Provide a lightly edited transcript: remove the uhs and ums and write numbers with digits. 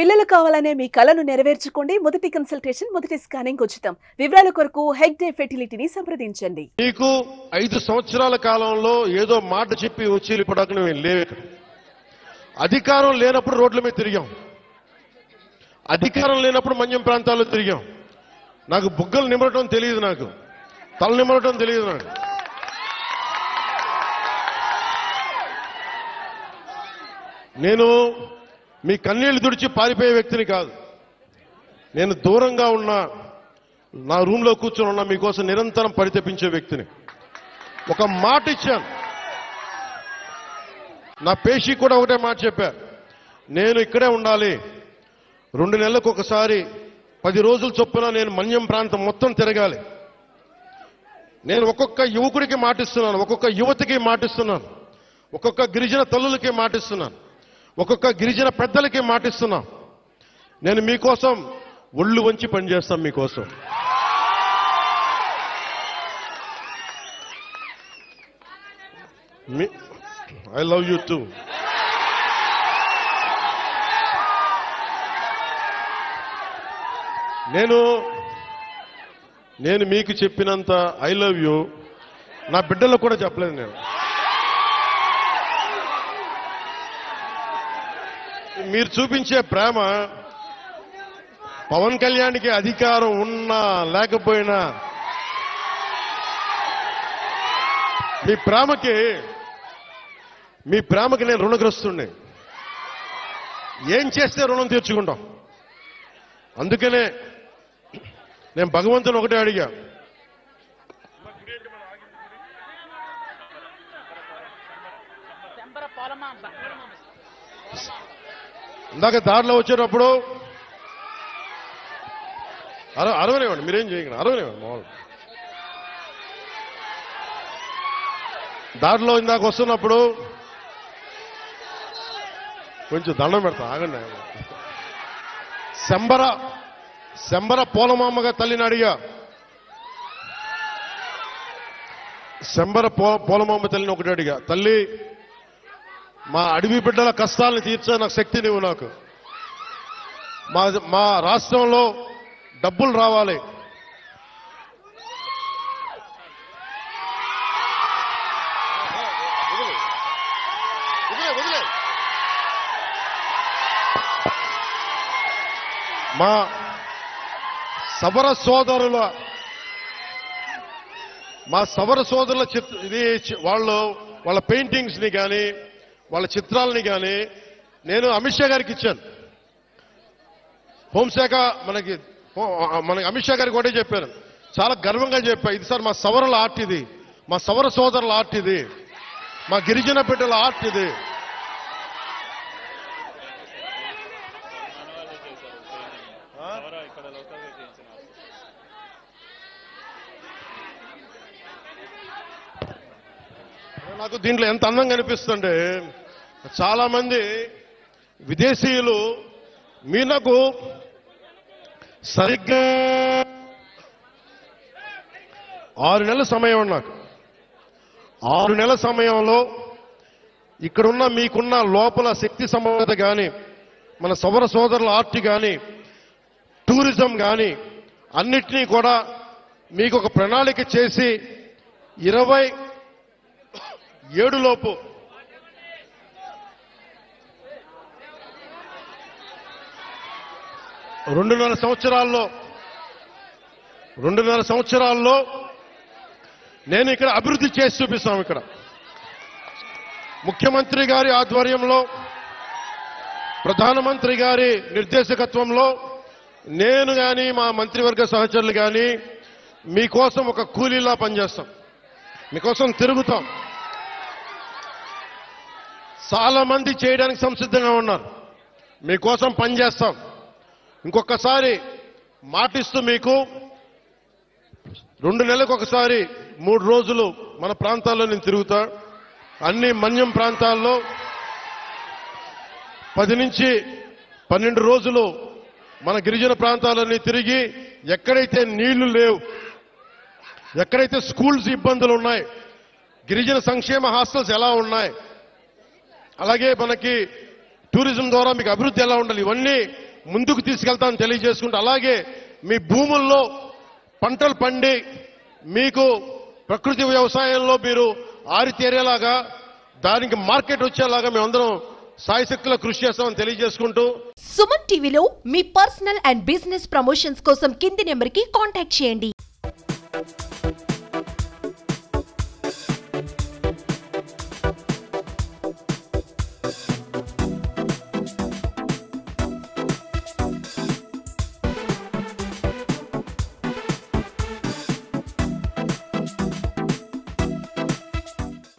పిల్లలు కావాలనే మీ కలను నెరవేర్చుకోండి. మొదటి కన్సల్టేషన్, మొదటి స్కానింగ్ ఉచితం. వివరాల కొరకు హెగ్డే ఫెర్టిలిటీని సంప్రదించండి. మీకు 5 సంవత్సరాల కాలంలో ఏదో మాట చెప్పి వచ్చి పడకనే లేవు. అధికారం లేనప్పుడు రోడ్ల మీద తిరిగాం, అధికారం లేనప్పుడు మన్యం ప్రాంతాల్లో తిరిగాం. నాకు బుగ్గలు నిమరటం తెలియదు, నాకు తల నిమరటం తెలియదు. నాకు నేను మీ కన్నీళ్లు తుడిచి పారిపోయే వ్యక్తిని కాదు. నేను దూరంగా ఉన్న నా రూమ్లో కూర్చొని ఉన్నా మీకోసం నిరంతరం పరితపించే వ్యక్తిని. ఒక మాట ఇచ్చాను, నా పేషీ కూడా ఒకటే మాట చెప్పా, నేను ఇక్కడే ఉండాలి, 2 నెలలకు ఒకసారి 10 రోజుల చొప్పున నేను మన్యం ప్రాంతం మొత్తం తిరగాలి. నేను ఒక్కొక్క యువకుడికి మాటిస్తున్నాను, ఒక్కొక్క యువతికి మాటిస్తున్నాను, ఒక్కొక్క గిరిజన తల్లులకి మాటిస్తున్నాను, ఒక్కొక్క గిరిజన పెద్దలకి మాటిస్తున్నాను. నేను మీకోసం ఒళ్ళు వంచి పనిచేస్తాను. మీకోసం ఐ లవ్ యూ టూ. నేను మీకు చెప్పినంత ఐ లవ్ యూ నా బిడ్డలకు కూడా చెప్పలేదు. నేను మీరు చూపించే ప్రేమ పవన్ కళ్యాణ్కి అధికారం ఉన్నా లేకపోయినా మీ ప్రేమకి నేను రుణగ్రస్తుడిని. ఏం చేస్తే రుణం తీర్చుకుంటాం. అందుకనే నేను భగవంతుని ఒకటే అడిగా, ఇందాక దారిలో వచ్చేటప్పుడు అరవనివ్వండి, మీరేం చేయగలరు, అరవనివ్వండి. మామూలు దారిలో ఇందాక వస్తున్నప్పుడు కొంచెం దండం పెడతా, ఆగండి. శంబర పోలమామ్మగా తల్లిని అడిగా, శంబర పోలమామ్మ తల్లిని ఒకటి అడిగా, తల్లి మా అడవి బిడ్డల కష్టాలను తీర్చే నాకు శక్తి నీవు. నాకు మా రాష్ట్రంలో డబ్బులు రావాలి, మా సవర సోదరుల వాళ్ళ పెయింటింగ్స్ ని కానీ వాళ్ళ చిత్రాలని కానీ నేను అమిత్ షా గారికి ఇచ్చాను. హోంశాఖ మనకి అమిత్ షా గారికి ఒకటే చెప్పాను, చాలా గర్వంగా చెప్పా, ఇది సార్ మా సవరల ఆర్ట్, ఇది మా సవర సోదరుల ఆర్ట్, ఇది మా గిరిజన బిడ్డల ఆర్ట్, ఇది. నాకు దీంట్లో ఎంత అందంగా అనిపిస్తుంటే, చాలా మంది విదేశీయులు మీరు నాకు సరిగ్గా 6 నెలల సమయం, నాకు 6 నెలల సమయంలో ఇక్కడున్న మీకున్న లోపల శక్తి సమర్థత కానీ, మన సౌర సోదరుల ఆర్ట్ కానీ, టూరిజం కానీ అన్నిటినీ కూడా మీకు ఒక ప్రణాళిక చేసి 27 లోపు రెండున్నర సంవత్సరాల్లో నేను ఇక్కడ అభివృద్ధి చేసి చూపిస్తాం. ఇక్కడ ముఖ్యమంత్రి గారి ఆధ్వర్యంలో, ప్రధానమంత్రి గారి నిర్దేశకత్వంలో నేను కానీ మా మంత్రివర్గ సహచరులు కానీ మీకోసం ఒక కూలీలా పనిచేస్తాం, మీకోసం తిరుగుతాం. చాలా మంది చేయడానికి సంసిద్ధంగా ఉన్నారు, మీకోసం పనిచేస్తాం. ఇంకొకసారి మాటిస్తూ మీకు 2 నెలలకు ఒకసారి 3 రోజులు మన ప్రాంతాల్లో నేను తిరుగుతా. అన్ని మన్యం ప్రాంతాల్లో 10 నుంచి 12 రోజులు మన గిరిజన ప్రాంతాలన్నీ తిరిగి, ఎక్కడైతే నీళ్లు లేవు, ఎక్కడైతే స్కూల్స్ ఇబ్బందులు ఉన్నాయి, గిరిజన సంక్షేమ హాస్టల్స్ ఎలా ఉన్నాయి, అలాగే మనకి టూరిజం ద్వారా మీకు అభివృద్ధి ఎలా ఉండాలి, ఇవన్నీ ముందుకు తీసుకెళ్తామని తెలియజేసుకుంటూ, అలాగే మీ భూముల్లో పంటలు పండి మీకు ప్రకృతి వ్యవసాయంలో మీరు ఆరితేరేలాగా దానికి మార్కెట్ వచ్చేలాగా మేమందరం సాయశక్తుల కృషి చేస్తామని తెలియజేసుకుంటూ, సుమన్ టీవీలో మీ పర్సనల్ అండ్ బిజినెస్ ప్రమోషన్స్ కోసం కింది నెంబర్కి కాంటాక్ట్ చేయండి.